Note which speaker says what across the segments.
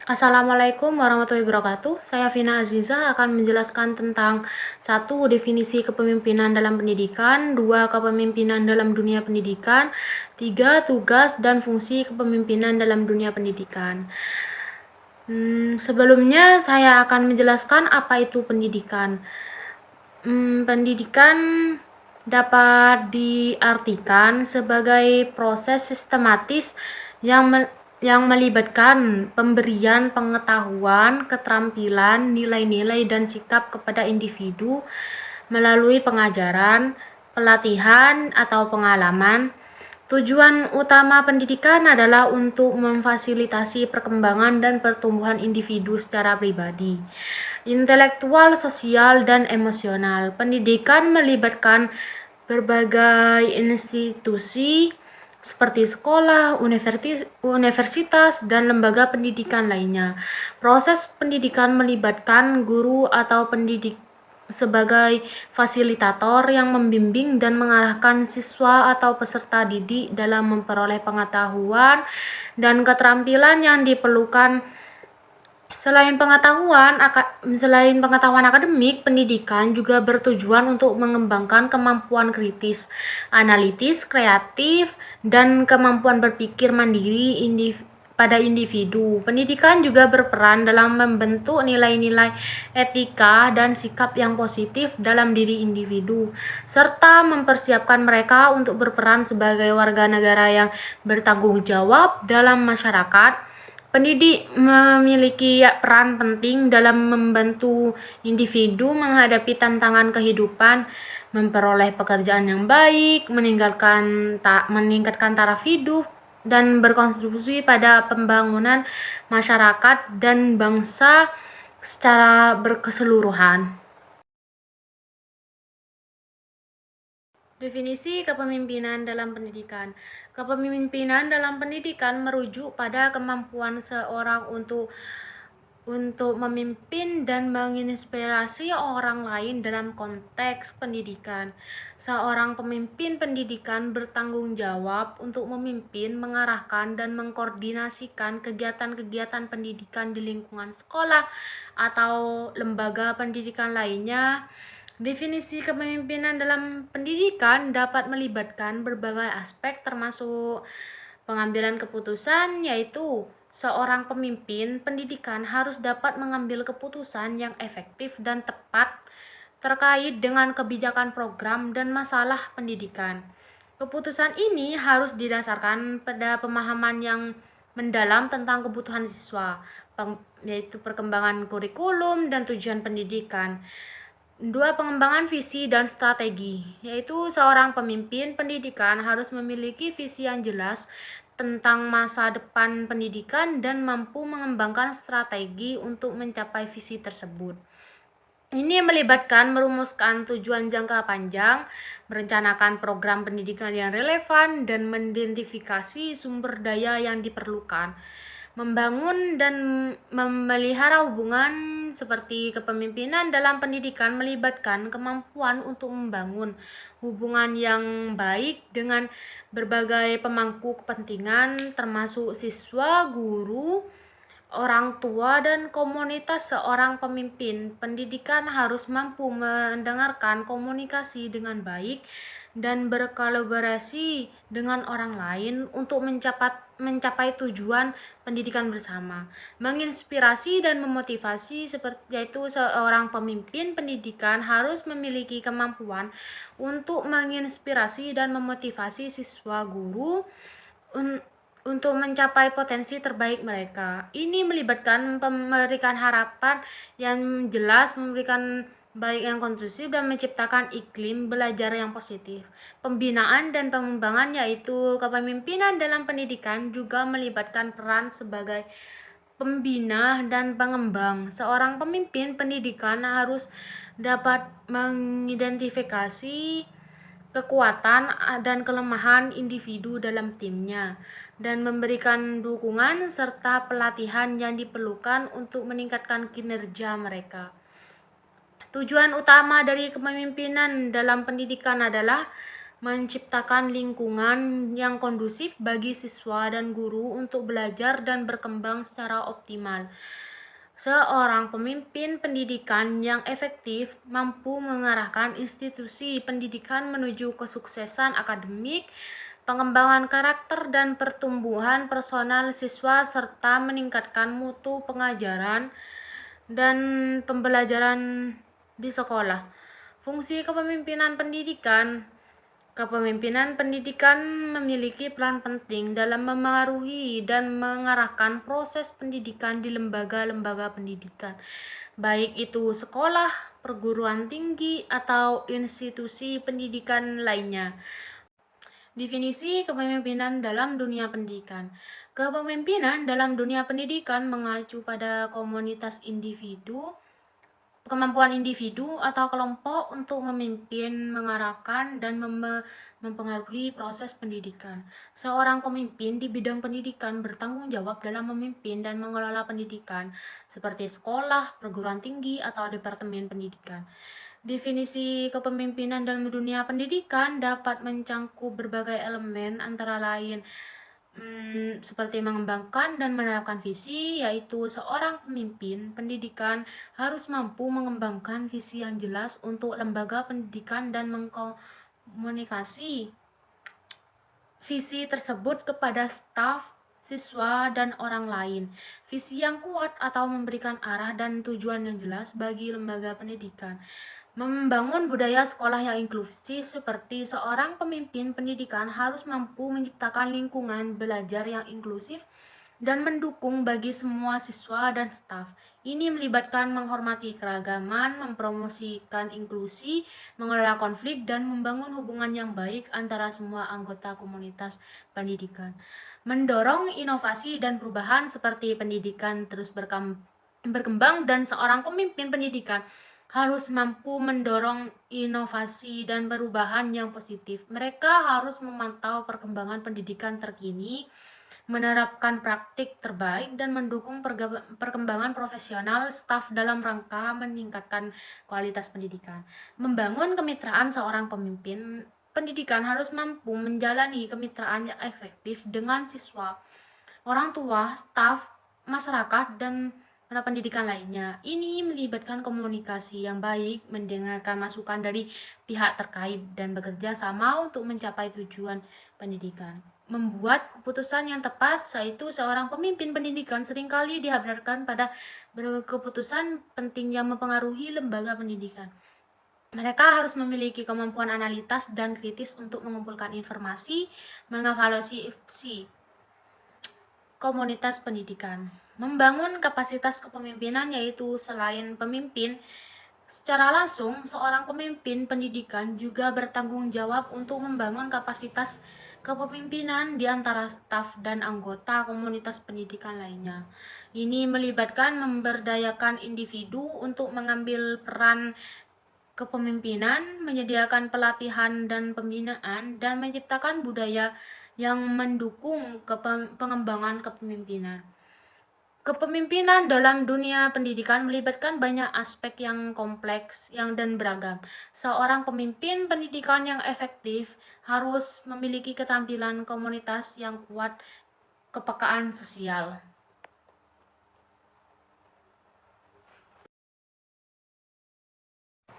Speaker 1: Assalamualaikum warahmatullahi wabarakatuh. Saya Vina Aziza akan menjelaskan tentang 1. Definisi kepemimpinan dalam pendidikan, 2. Kepemimpinan dalam dunia pendidikan, 3. Tugas dan fungsi kepemimpinan dalam dunia pendidikan. Sebelumnya saya akan menjelaskan apa itu pendidikan. Pendidikan dapat diartikan sebagai proses sistematis yang melibatkan pemberian pengetahuan, keterampilan, nilai-nilai, dan sikap kepada individu melalui pengajaran, pelatihan, atau pengalaman. Tujuan utama pendidikan adalah untuk memfasilitasi perkembangan dan pertumbuhan individu secara pribadi, intelektual, sosial, dan emosional. Pendidikan melibatkan berbagai institusi seperti sekolah, universitas, dan lembaga pendidikan lainnya. Proses pendidikan melibatkan guru atau pendidik sebagai fasilitator yang membimbing dan mengarahkan siswa atau peserta didik dalam memperoleh pengetahuan dan keterampilan yang diperlukan. Selain pengetahuan akademik, pendidikan juga bertujuan untuk mengembangkan kemampuan kritis, analitis, kreatif, dan kemampuan berpikir mandiri pada individu. Pendidikan juga berperan dalam membentuk nilai-nilai etika dan sikap yang positif dalam diri individu, serta mempersiapkan mereka untuk berperan sebagai warga negara yang bertanggung jawab dalam masyarakat. Pendidik memiliki peran penting dalam membantu individu menghadapi tantangan kehidupan, memperoleh pekerjaan yang baik, meningkatkan taraf hidup, dan berkontribusi pada pembangunan masyarakat dan bangsa secara berkeseluruhan. Definisi kepemimpinan dalam pendidikan. Kepemimpinan dalam pendidikan merujuk pada kemampuan seorang untuk memimpin dan menginspirasi orang lain dalam konteks pendidikan. Seorang pemimpin pendidikan bertanggung jawab untuk memimpin, mengarahkan, dan mengkoordinasikan kegiatan-kegiatan pendidikan di lingkungan sekolah atau lembaga pendidikan lainnya. Definisi kepemimpinan dalam pendidikan dapat melibatkan berbagai aspek termasuk pengambilan keputusan, yaitu seorang pemimpin pendidikan harus dapat mengambil keputusan yang efektif dan tepat terkait dengan kebijakan program dan masalah pendidikan. Keputusan ini harus didasarkan pada pemahaman yang mendalam tentang kebutuhan siswa, yaitu perkembangan kurikulum dan tujuan pendidikan. 2. Pengembangan visi dan strategi, yaitu seorang pemimpin pendidikan harus memiliki visi yang jelas tentang masa depan pendidikan dan mampu mengembangkan strategi untuk mencapai visi tersebut. Ini melibatkan merumuskan tujuan jangka panjang, merencanakan program pendidikan yang relevan, dan mengidentifikasi sumber daya yang diperlukan. Membangun dan memelihara hubungan seperti kepemimpinan dalam pendidikan melibatkan kemampuan untuk membangun hubungan yang baik dengan berbagai pemangku kepentingan termasuk siswa, guru, orang tua, dan komunitas. Seorang pemimpin pendidikan harus mampu mendengarkan komunikasi dengan baik dan berkolaborasi dengan orang lain untuk mencapai tujuan pendidikan bersama. Menginspirasi dan memotivasi, yaitu seorang pemimpin pendidikan harus memiliki kemampuan untuk menginspirasi dan memotivasi siswa, guru untuk mencapai potensi terbaik mereka. Ini melibatkan memberikan harapan yang jelas, memberikan baik yang kondusif, dan menciptakan iklim belajar yang positif. Pembinaan dan pengembangan, yaitu kepemimpinan dalam pendidikan juga melibatkan peran sebagai pembina dan pengembang. Seorang pemimpin pendidikan harus dapat mengidentifikasi kekuatan dan kelemahan individu dalam timnya dan memberikan dukungan serta pelatihan yang diperlukan untuk meningkatkan kinerja mereka. Tujuan utama dari kepemimpinan dalam pendidikan adalah menciptakan lingkungan yang kondusif bagi siswa dan guru untuk belajar dan berkembang secara optimal. Seorang pemimpin pendidikan yang efektif mampu mengarahkan institusi pendidikan menuju kesuksesan akademik, pengembangan karakter dan pertumbuhan personal siswa serta meningkatkan mutu pengajaran dan pembelajaran di sekolah. Fungsi kepemimpinan pendidikan memiliki peran penting dalam memengaruhi dan mengarahkan proses pendidikan di lembaga-lembaga pendidikan, baik itu sekolah, perguruan tinggi, atau institusi pendidikan lainnya. Definisi kepemimpinan dalam dunia pendidikan. Kepemimpinan dalam dunia pendidikan mengacu pada kemampuan individu atau kelompok untuk memimpin, mengarahkan, dan mempengaruhi proses pendidikan. Seorang pemimpin di bidang pendidikan bertanggung jawab dalam memimpin dan mengelola pendidikan, seperti sekolah, perguruan tinggi, atau departemen pendidikan. Definisi kepemimpinan dalam dunia pendidikan dapat mencangkup berbagai elemen, antara lain seperti mengembangkan dan menerapkan visi, yaitu seorang pemimpin pendidikan harus mampu mengembangkan visi yang jelas untuk lembaga pendidikan dan mengkomunikasi visi tersebut kepada staf, siswa, dan orang lain. Visi yang kuat atau memberikan arah dan tujuan yang jelas bagi lembaga pendidikan. Membangun budaya sekolah yang inklusif, seperti seorang pemimpin pendidikan harus mampu menciptakan lingkungan belajar yang inklusif dan mendukung bagi semua siswa dan staf. Ini melibatkan menghormati keragaman, mempromosikan inklusi, mengelola konflik, dan membangun hubungan yang baik antara semua anggota komunitas pendidikan. Mendorong inovasi dan perubahan seperti pendidikan terus berkembang, dan seorang pemimpin pendidikan harus mampu mendorong inovasi dan perubahan yang positif. Mereka harus memantau perkembangan pendidikan terkini, menerapkan praktik terbaik, dan mendukung perkembangan profesional staf dalam rangka meningkatkan kualitas pendidikan. Membangun kemitraan. Seorang pemimpin pendidikan harus mampu menjalani kemitraan yang efektif dengan siswa, orang tua, staf, masyarakat, dan pendidikan lainnya. Ini melibatkan komunikasi yang baik, mendengarkan masukan dari pihak terkait, dan bekerja sama untuk mencapai tujuan pendidikan. Membuat keputusan yang tepat, yaitu seorang pemimpin pendidikan seringkali dihadapkan pada keputusan penting yang mempengaruhi lembaga pendidikan. Mereka harus memiliki kemampuan analitis dan kritis untuk mengumpulkan informasi, mengevaluasi komunitas pendidikan. Membangun kapasitas kepemimpinan, yaitu selain pemimpin secara langsung, seorang pemimpin pendidikan juga bertanggung jawab untuk membangun kapasitas kepemimpinan di antara staf dan anggota komunitas pendidikan lainnya. Ini melibatkan memberdayakan individu untuk mengambil peran kepemimpinan, menyediakan pelatihan dan pembinaan, dan menciptakan budaya yang mendukung pengembangan kepemimpinan. Kepemimpinan dalam dunia pendidikan melibatkan banyak aspek yang kompleks dan beragam. Seorang pemimpin pendidikan yang efektif harus memiliki keterampilan komunitas yang kuat, kepekaan sosial.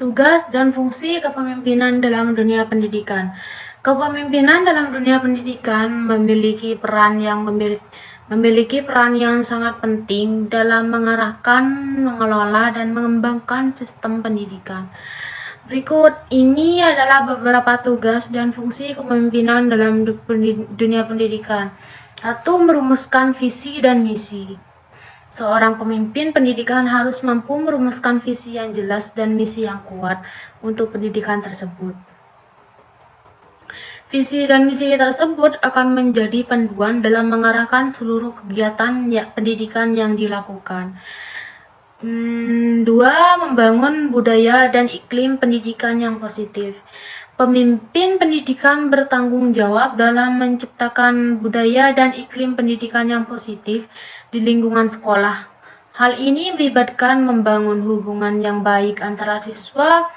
Speaker 1: Tugas dan fungsi kepemimpinan dalam dunia pendidikan. Kepemimpinan dalam dunia pendidikan memiliki peran yang sangat penting dalam mengarahkan, mengelola, dan mengembangkan sistem pendidikan. Berikut ini adalah beberapa tugas dan fungsi kepemimpinan dalam dunia pendidikan. 1. Merumuskan visi dan misi. Seorang pemimpin pendidikan harus mampu merumuskan visi yang jelas dan misi yang kuat untuk pendidikan tersebut. Visi dan misi tersebut akan menjadi panduan dalam mengarahkan seluruh kegiatan pendidikan yang dilakukan. 2. Membangun budaya dan iklim pendidikan yang positif. Pemimpin pendidikan bertanggung jawab dalam menciptakan budaya dan iklim pendidikan yang positif di lingkungan sekolah. Hal ini melibatkan membangun hubungan yang baik antara siswa,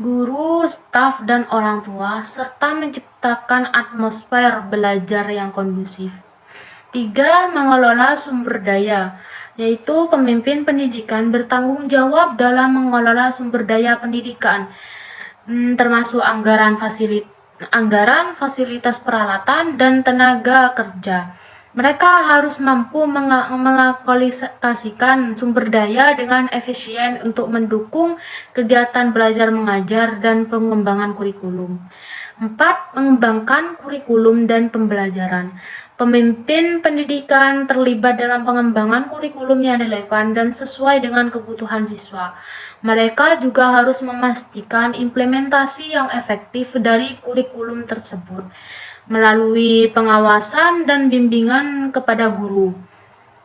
Speaker 1: guru, staf, dan orang tua, serta menciptakan atmosfer belajar yang kondusif. 3. Mengelola sumber daya, yaitu pemimpin pendidikan bertanggung jawab dalam mengelola sumber daya pendidikan, termasuk anggaran, fasilitas peralatan, dan tenaga kerja. Mereka harus mampu mengalokasikan sumber daya dengan efisien untuk mendukung kegiatan belajar mengajar dan pengembangan kurikulum. 4. Mengembangkan kurikulum dan pembelajaran. Pemimpin pendidikan terlibat dalam pengembangan kurikulum yang relevan dan sesuai dengan kebutuhan siswa. Mereka juga harus memastikan implementasi yang efektif dari kurikulum tersebut melalui pengawasan dan bimbingan kepada guru.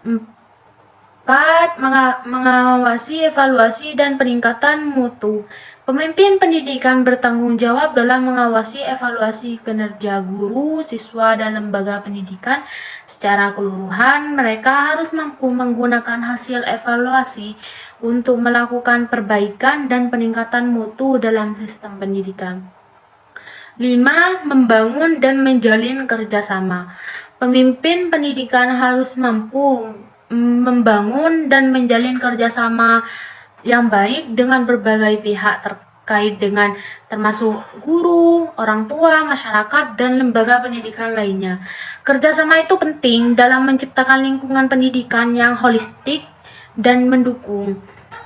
Speaker 1: 4. Mengawasi evaluasi dan peningkatan mutu. Pemimpin pendidikan bertanggung jawab dalam mengawasi evaluasi kinerja guru, siswa, dan lembaga pendidikan secara keseluruhan. Mereka harus mampu menggunakan hasil evaluasi untuk melakukan perbaikan dan peningkatan mutu dalam sistem pendidikan. 5. Membangun dan menjalin kerjasama. Pemimpin pendidikan harus mampu membangun dan menjalin kerjasama yang baik dengan berbagai pihak terkait dengan termasuk guru, orang tua, masyarakat, dan lembaga pendidikan lainnya. Kerjasama itu penting dalam menciptakan lingkungan pendidikan yang holistik dan mendukung.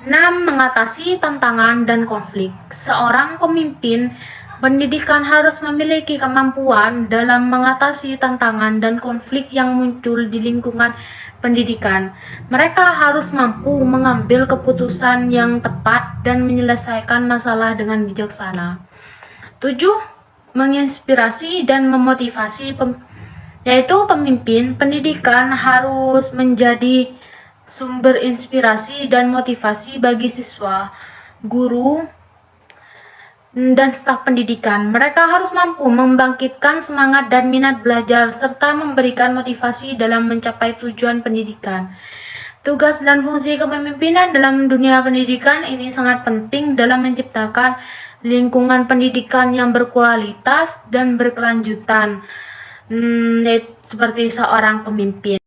Speaker 1: 6. Mengatasi tantangan dan konflik. Seorang pemimpin pendidikan harus memiliki kemampuan dalam mengatasi tantangan dan konflik yang muncul di lingkungan pendidikan. Mereka harus mampu mengambil keputusan yang tepat dan menyelesaikan masalah dengan bijaksana. 7. Menginspirasi dan memotivasi, yaitu pemimpin pendidikan harus menjadi sumber inspirasi dan motivasi bagi siswa, guru, dan staf pendidikan. Mereka harus mampu membangkitkan semangat dan minat belajar serta memberikan motivasi dalam mencapai tujuan pendidikan. Tugas dan fungsi kepemimpinan dalam dunia pendidikan ini sangat penting dalam menciptakan lingkungan pendidikan yang berkualitas dan berkelanjutan, seperti seorang pemimpin.